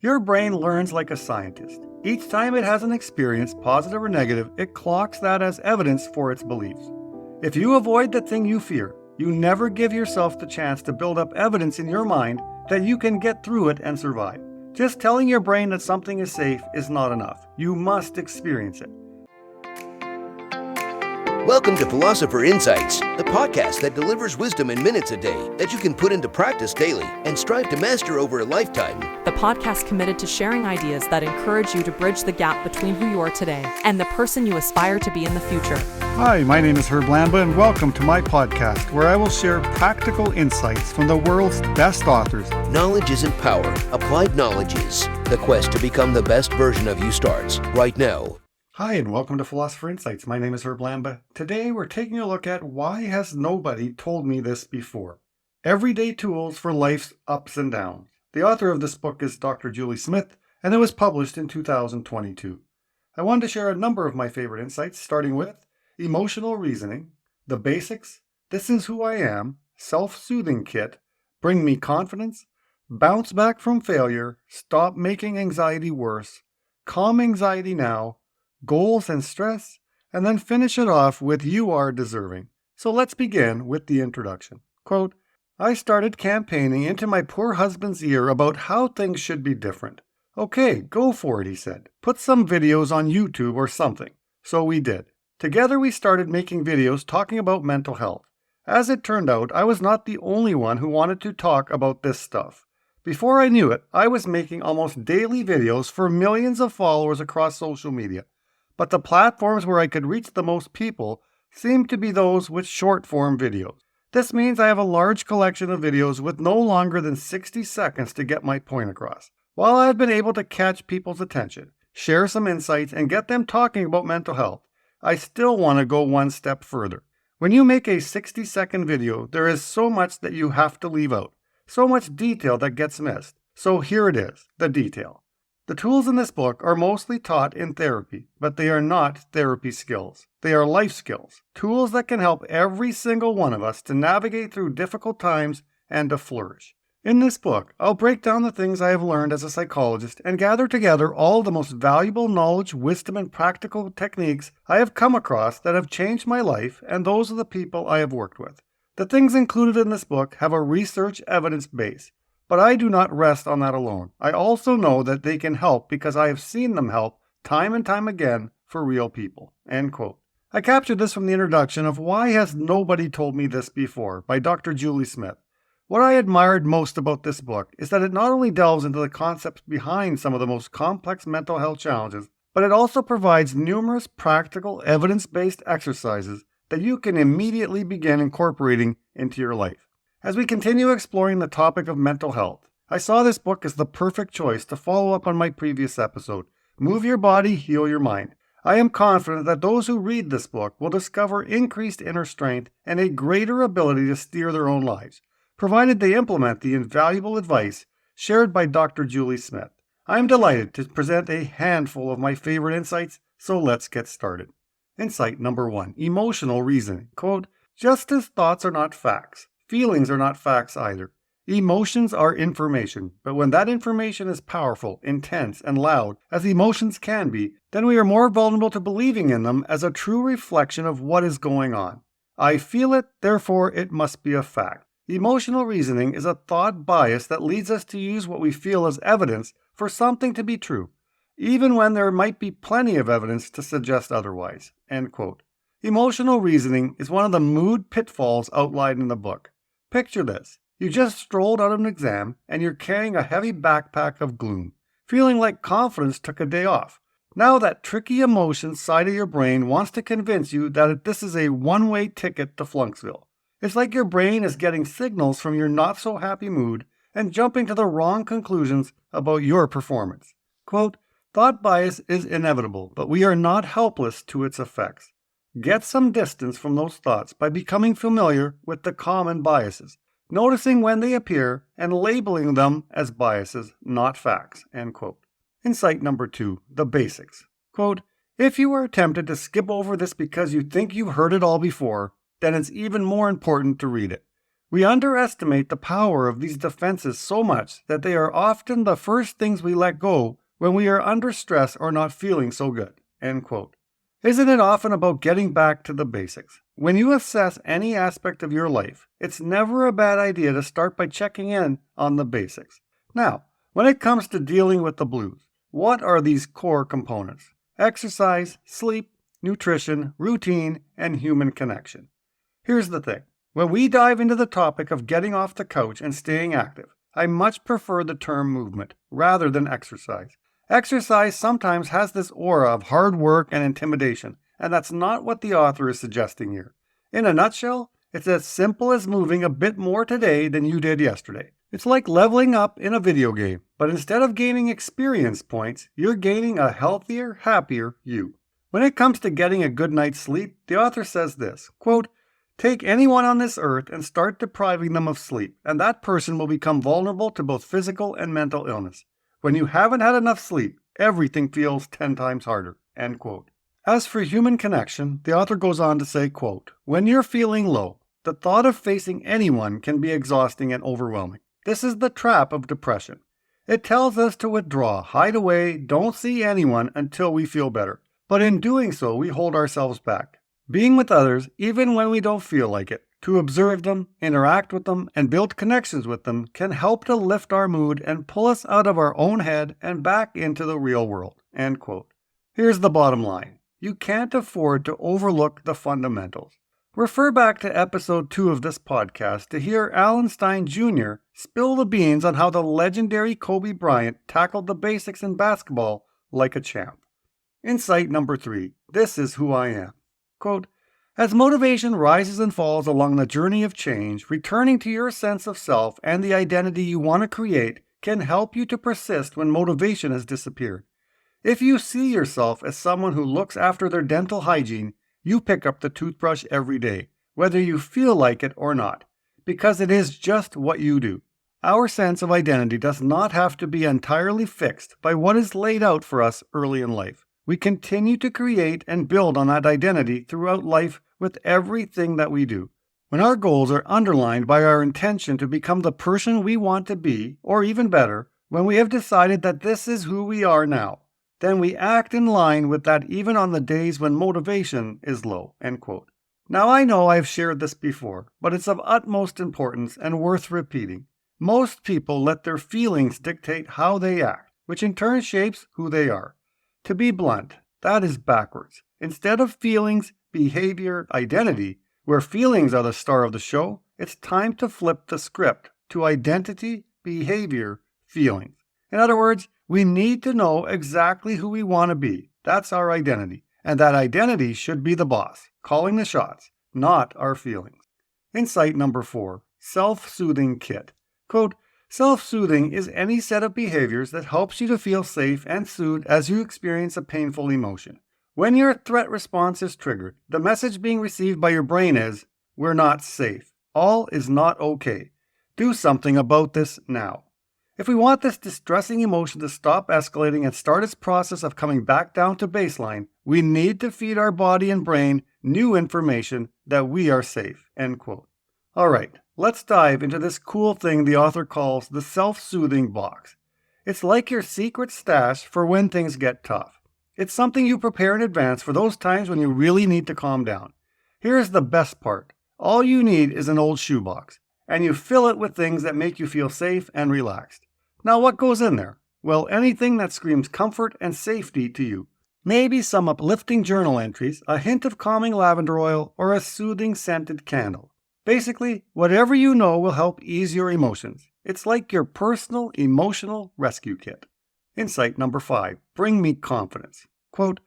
Your brain learns like a scientist. Each time it has an experience, positive or negative, it clocks that as evidence for its beliefs. If you avoid the thing you fear, you never give yourself the chance to build up evidence in your mind that you can get through it and survive. Just telling your brain that something is safe is not enough. You must experience it. Welcome to Philosopher Insights, the podcast that delivers wisdom in minutes a day that you can put into practice daily and strive to master over a lifetime. The podcast committed to sharing ideas that encourage you to bridge the gap between who you are today and the person you aspire to be in the future. Hi, my name is Herb Lamba, and welcome to my podcast, where I will share practical insights from the world's best authors. Knowledge isn't power. Applied knowledge is. The quest to become the best version of you starts right now. Hi, and welcome to Philosopher Insights. My name is Herb Lamba. Today, we're taking a look at why has nobody told me this before? Everyday tools for life's ups and downs. The author of this book is Dr. Julie Smith, and it was published in 2022. I wanted to share a number of my favorite insights, starting with emotional reasoning, the basics, this is who I am, self-soothing kit, bring me confidence, bounce back from failure, stop making anxiety worse, calm anxiety now, goals and stress, and then finish it off with you are deserving. So let's begin with the introduction. Quote, I started campaigning into my poor husband's ear about how things should be different. Okay, go for it, he said. Put some videos on YouTube or something. So we did. Together we started making videos talking about mental health. As it turned out, I was not the only one who wanted to talk about this stuff. Before I knew it, I was making almost daily videos for millions of followers across social media. But the platforms where I could reach the most people seemed to be those with short-form videos. This means I have a large collection of videos with no longer than 60 seconds to get my point across. While I've been able to catch people's attention, share some insights, and get them talking about mental health, I still want to go one step further. When you make a 60-second video, there is so much that you have to leave out, so much detail that gets missed. So here it is, the detail. The tools in this book are mostly taught in therapy, but they are not therapy skills. They are life skills, tools that can help every single one of us to navigate through difficult times and to flourish. In this book, I'll break down the things I have learned as a psychologist and gather together all the most valuable knowledge, wisdom, and practical techniques I have come across that have changed my life and those of the people I have worked with. The things included in this book have a research evidence base. But I do not rest on that alone. I also know that they can help because I have seen them help time and time again for real people." End quote. I captured this from the introduction of Why Has Nobody Told Me This Before by Dr. Julie Smith. What I admired most about this book is that it not only delves into the concepts behind some of the most complex mental health challenges, but it also provides numerous practical, evidence-based exercises that you can immediately begin incorporating into your life. As we continue exploring the topic of mental health, I saw this book as the perfect choice to follow up on my previous episode, Move Your Body, Heal Your Mind. I am confident that those who read this book will discover increased inner strength and a greater ability to steer their own lives, provided they implement the invaluable advice shared by Dr. Julie Smith. I am delighted to present a handful of my favorite insights, so let's get started. Insight number 1, emotional reasoning. Quote, just as thoughts are not facts, feelings are not facts either. Emotions are information, but when that information is powerful, intense, and loud, as emotions can be, then we are more vulnerable to believing in them as a true reflection of what is going on. I feel it, therefore it must be a fact. Emotional reasoning is a thought bias that leads us to use what we feel as evidence for something to be true, even when there might be plenty of evidence to suggest otherwise. End quote. Emotional reasoning is one of the mood pitfalls outlined in the book. Picture this. You just strolled out of an exam and you're carrying a heavy backpack of gloom, feeling like confidence took a day off. Now that tricky emotion side of your brain wants to convince you that this is a one-way ticket to Flunksville. It's like your brain is getting signals from your not-so-happy mood and jumping to the wrong conclusions about your performance. Quote, thought bias is inevitable, but we are not helpless to its effects. Get some distance from those thoughts by becoming familiar with the common biases, noticing when they appear and labeling them as biases, not facts. End quote. Insight number 2, the basics. Quote, if you are tempted to skip over this because you think you've heard it all before, then it's even more important to read it. We underestimate the power of these defenses so much that they are often the first things we let go when we are under stress or not feeling so good." End quote. Isn't it often about getting back to the basics? When you assess any aspect of your life, it's never a bad idea to start by checking in on the basics. Now, when it comes to dealing with the blues, what are these core components? Exercise, sleep, nutrition, routine, and human connection. Here's the thing. When we dive into the topic of getting off the couch and staying active, I much prefer the term movement rather than exercise. Exercise sometimes has this aura of hard work and intimidation, and that's not what the author is suggesting here. In a nutshell, it's as simple as moving a bit more today than you did yesterday. It's like leveling up in a video game, but instead of gaining experience points, you're gaining a healthier, happier you. When it comes to getting a good night's sleep, the author says this, quote, "Take anyone on this earth and start depriving them of sleep, and that person will become vulnerable to both physical and mental illness. When you haven't had enough sleep, everything feels 10 times harder." End quote. As for human connection, the author goes on to say, quote, "When you're feeling low, the thought of facing anyone can be exhausting and overwhelming. This is the trap of depression. It tells us to withdraw, hide away, don't see anyone until we feel better. But in doing so, we hold ourselves back. Being with others, even when we don't feel like it, to observe them, interact with them, and build connections with them can help to lift our mood and pull us out of our own head and back into the real world." End quote. Here's the bottom line. You can't afford to overlook the fundamentals. Refer back to episode 2 of this podcast to hear Alan Stein Jr. spill the beans on how the legendary Kobe Bryant tackled the basics in basketball like a champ. Insight number 3. This is who I am. Quote, "As motivation rises and falls along the journey of change, returning to your sense of self and the identity you want to create can help you to persist when motivation has disappeared. If you see yourself as someone who looks after their dental hygiene, you pick up the toothbrush every day, whether you feel like it or not, because it is just what you do. Our sense of identity does not have to be entirely fixed by what is laid out for us early in life. We continue to create and build on that identity throughout life with everything that we do. When our goals are underlined by our intention to become the person we want to be, or even better, when we have decided that this is who we are now, then we act in line with that even on the days when motivation is low." End quote. Now I know I've shared this before, but it's of utmost importance and worth repeating. Most people let their feelings dictate how they act, which in turn shapes who they are. To be blunt, that is backwards. Instead of feelings, behavior, identity, where feelings are the star of the show, it's time to flip the script to identity, behavior, feelings. In other words, we need to know exactly who we want to be. That's our identity. And that identity should be the boss, calling the shots, not our feelings. Insight number 4, self-soothing kit. Quote, "Self-soothing is any set of behaviors that helps you to feel safe and soothed as you experience a painful emotion. When your threat response is triggered, the message being received by your brain is, 'We're not safe. All is not okay. Do something about this now.' If we want this distressing emotion to stop escalating and start its process of coming back down to baseline, we need to feed our body and brain new information that we are safe." End quote. All right, let's dive into this cool thing the author calls the self-soothing box. It's like your secret stash for when things get tough. It's something you prepare in advance for those times when you really need to calm down. Here's the best part. All you need is an old shoebox, and you fill it with things that make you feel safe and relaxed. Now what goes in there? Well, anything that screams comfort and safety to you. Maybe some uplifting journal entries, a hint of calming lavender oil, or a soothing scented candle. Basically, whatever you know will help ease your emotions. It's like your personal emotional rescue kit. Insight number 5, bring me confidence. Quote,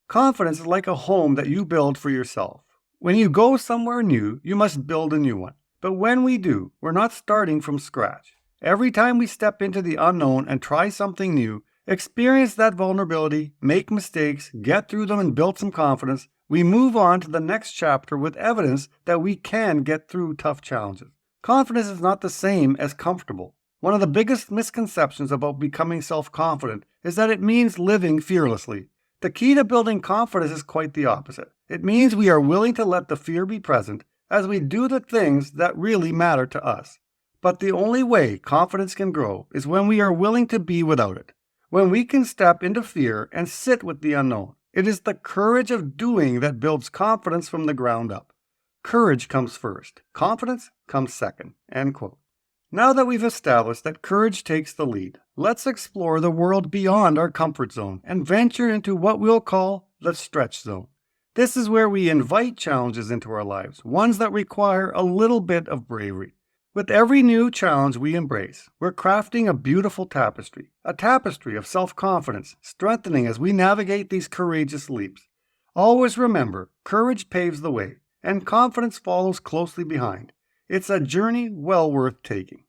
"Confidence is like a home that you build for yourself. When you go somewhere new, you must build a new one. But when we do, we're not starting from scratch. Every time we step into the unknown and try something new, experience that vulnerability, make mistakes, get through them and build some confidence, we move on to the next chapter with evidence that we can get through tough challenges. Confidence is not the same as comfortable. One of the biggest misconceptions about becoming self-confident is that it means living fearlessly. The key to building confidence is quite the opposite. It means we are willing to let the fear be present, as we do the things that really matter to us. But the only way confidence can grow is when we are willing to be without it, when we can step into fear and sit with the unknown. It is the courage of doing that builds confidence from the ground up. Courage comes first. Confidence comes second." End quote. Now that we've established that courage takes the lead, let's explore the world beyond our comfort zone and venture into what we'll call the stretch zone. This is where we invite challenges into our lives, ones that require a little bit of bravery. With every new challenge we embrace, we're crafting a beautiful tapestry, a tapestry of self-confidence, strengthening as we navigate these courageous leaps. Always remember, courage paves the way, and confidence follows closely behind. It's a journey well worth taking.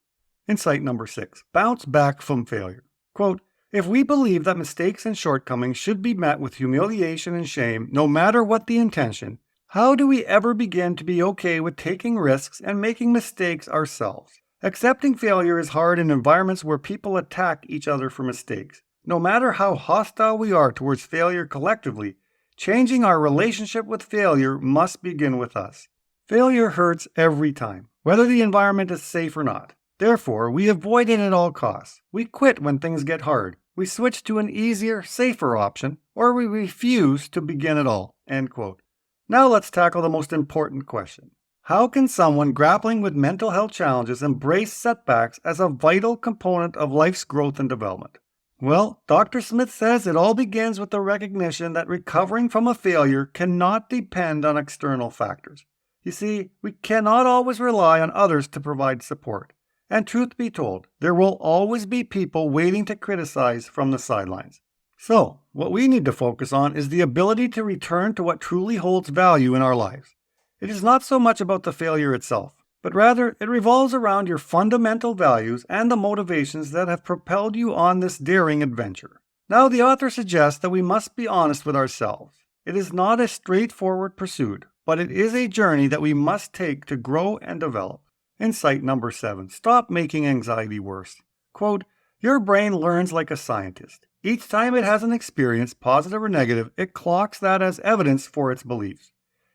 Insight number 6, bounce back from failure. Quote, "If we believe that mistakes and shortcomings should be met with humiliation and shame, no matter what the intention, how do we ever begin to be okay with taking risks and making mistakes ourselves? Accepting failure is hard in environments where people attack each other for mistakes. No matter how hostile we are towards failure collectively, changing our relationship with failure must begin with us. Failure hurts every time, whether the environment is safe or not. Therefore, we avoid it at all costs. We quit when things get hard. We switch to an easier, safer option, or we refuse to begin at all." End quote. Now let's tackle the most important question. How can someone grappling with mental health challenges embrace setbacks as a vital component of life's growth and development? Well, Dr. Smith says it all begins with the recognition that recovering from a failure cannot depend on external factors. You see, we cannot always rely on others to provide support. And truth be told, there will always be people waiting to criticize from the sidelines. So, what we need to focus on is the ability to return to what truly holds value in our lives. It is not so much about the failure itself, but rather it revolves around your fundamental values and the motivations that have propelled you on this daring adventure. Now, the author suggests that we must be honest with ourselves. It is not a straightforward pursuit, but it is a journey that we must take to grow and develop. Insight number 7, stop making anxiety worse. Quote, "Your brain learns like a scientist. Each time it has an experience, positive or negative, it clocks that as evidence for its beliefs.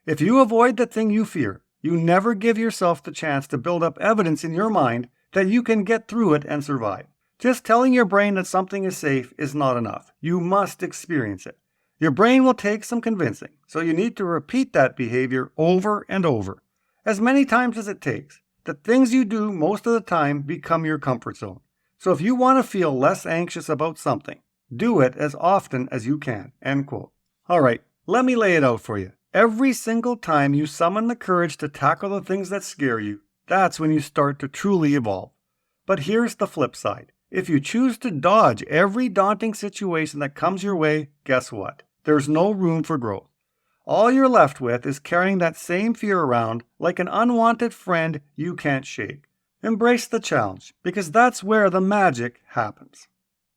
If you avoid the thing you fear, you never give yourself the chance to build up evidence in your mind that you can get through it and survive. Just telling your brain that something is safe is not enough. You must experience it. Your brain will take some convincing, so you need to repeat that behavior over and over, as many times as it takes. The things you do most of the time become your comfort zone. So if you want to feel less anxious about something, do it as often as you can." End quote. All right, let me lay it out for you. Every single time you summon the courage to tackle the things that scare you, that's when you start to truly evolve. But here's the flip side. If you choose to dodge every daunting situation that comes your way, guess what? There's no room for growth. All you're left with is carrying that same fear around like an unwanted friend you can't shake. Embrace the challenge, because that's where the magic happens.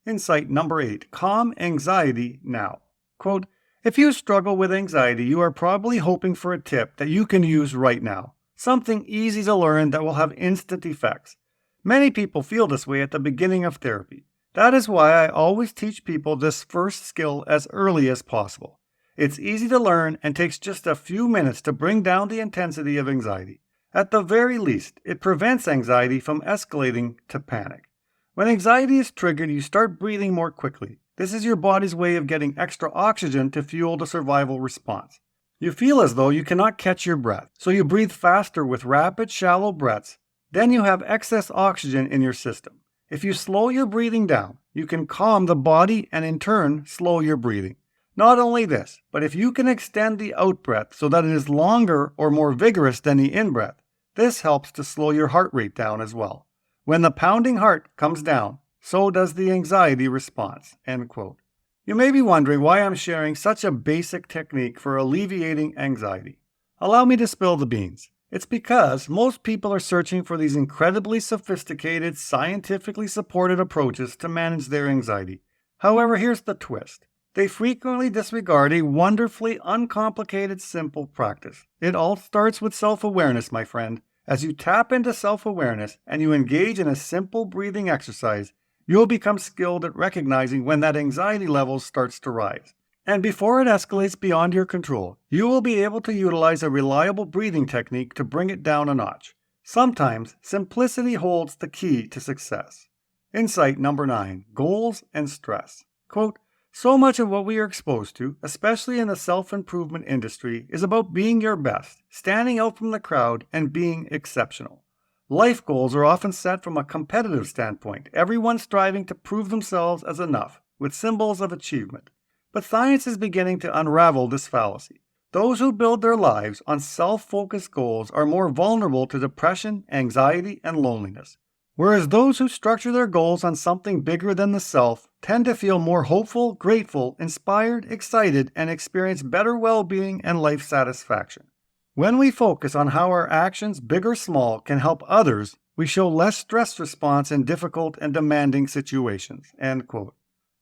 Insight number 8, calm anxiety now. Quote, "If you struggle with anxiety, you are probably hoping for a tip that you can use right now. Something easy to learn that will have instant effects. Many people feel this way at the beginning of therapy. That is why I always teach people this first skill as early as possible. It's easy to learn and takes just a few minutes to bring down the intensity of anxiety. At the very least, it prevents anxiety from escalating to panic. When anxiety is triggered, you start breathing more quickly. This is your body's way of getting extra oxygen to fuel the survival response. You feel as though you cannot catch your breath, so you breathe faster with rapid, shallow breaths. Then you have excess oxygen in your system. If you slow your breathing down, you can calm the body and in turn slow your breathing. Not only this, but if you can extend the out-breath so that it is longer or more vigorous than the in-breath, this helps to slow your heart rate down as well. When the pounding heart comes down, so does the anxiety response." End quote. You may be wondering why I'm sharing such a basic technique for alleviating anxiety. Allow me to spill the beans. It's because most people are searching for these incredibly sophisticated, scientifically supported approaches to manage their anxiety. However, here's the twist. They frequently disregard a wonderfully uncomplicated, simple practice. It all starts with self-awareness, my friend. As you tap into self-awareness and you engage in a simple breathing exercise, you'll become skilled at recognizing when that anxiety level starts to rise. And before it escalates beyond your control, you will be able to utilize a reliable breathing technique to bring it down a notch. Sometimes, simplicity holds the key to success. Insight number 9, goals and stress. Quote, so much of what we are exposed to, especially in the self-improvement industry, is about being your best, standing out from the crowd, and being exceptional. Life goals are often set from a competitive standpoint, everyone striving to prove themselves as enough, with symbols of achievement. But science is beginning to unravel this fallacy. Those who build their lives on self-focused goals are more vulnerable to depression, anxiety, and loneliness. Whereas those who structure their goals on something bigger than the self tend to feel more hopeful, grateful, inspired, excited, and experience better well-being and life satisfaction. When we focus on how our actions, big or small, can help others, we show less stress response in difficult and demanding situations. End quote.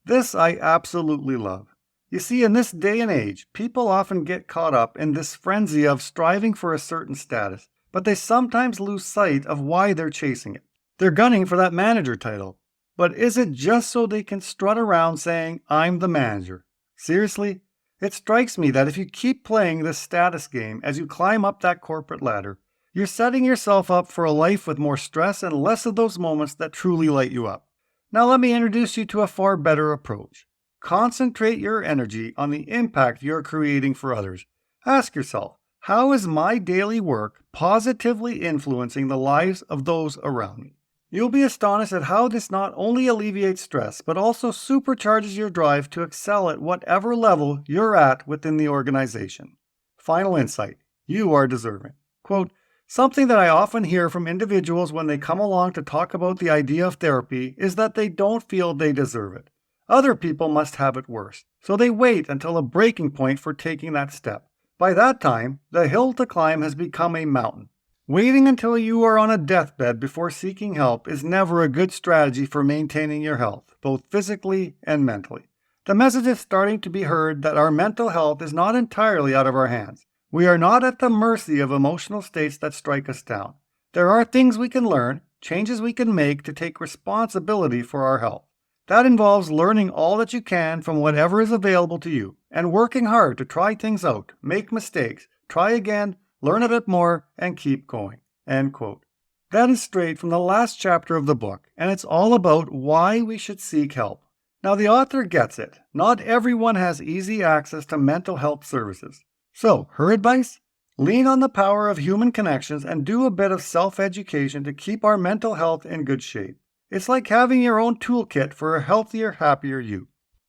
This I absolutely love. You see, in this day and age, people often get caught up in this frenzy of striving for a certain status, but they sometimes lose sight of why they're chasing it. They're gunning for that manager title, but is it just so they can strut around saying, I'm the manager? Seriously? It strikes me that if you keep playing this status game as you climb up that corporate ladder, you're setting yourself up for a life with more stress and less of those moments that truly light you up. Now let me introduce you to a far better approach. Concentrate your energy on the impact you're creating for others. Ask yourself, how is my daily work positively influencing the lives of those around me? You'll be astonished at how this not only alleviates stress, but also supercharges your drive to excel at whatever level you're at within the organization. Final insight, you are deserving. Quote, something that I often hear from individuals when they come along to talk about the idea of therapy is that they don't feel they deserve it. Other people must have it worse, so they wait until a breaking point for taking that step. By that time, the hill to climb has become a mountain. Waiting until you are on a deathbed before seeking help is never a good strategy for maintaining your health, both physically and mentally. The message is starting to be heard that our mental health is not entirely out of our hands. We are not at the mercy of emotional states that strike us down. There are things we can learn, changes we can make to take responsibility for our health. That involves learning all that you can from whatever is available to you, and working hard to try things out, make mistakes, try again, learn a bit more, and keep going. End quote. That is straight from the last chapter of the book, and it's all about why we should seek help. Now the author gets it. Not everyone has easy access to mental health services. So, her advice? Lean on the power of human connections and do a bit of self-education to keep our mental health in good shape. It's like having your own toolkit for a healthier, happier you.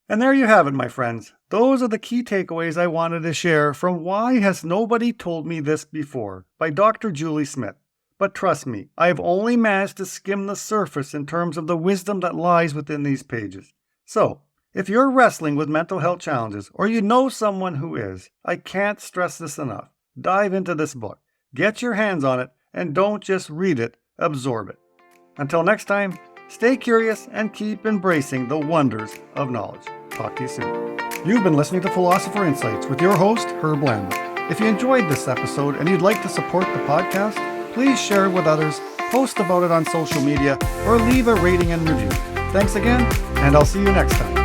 And there you have it, my friends. Those are the key takeaways I wanted to share from Why Has Nobody Told Me This Before by Dr. Julie Smith. But trust me, I have only managed to skim the surface in terms of the wisdom that lies within these pages. So, if you're wrestling with mental health challenges, or you know someone who is, I can't stress this enough. Dive into this book. Get your hands on it, and don't just read it, absorb it. Until next time, stay curious and keep embracing the wonders of knowledge. Talk to you soon. You've been listening to Philosopher Insights with your host, Herb Lambert. If you enjoyed this episode and you'd like to support the podcast, please share it with others, post about it on social media, or leave a rating and review. Thanks again, and I'll see you next time.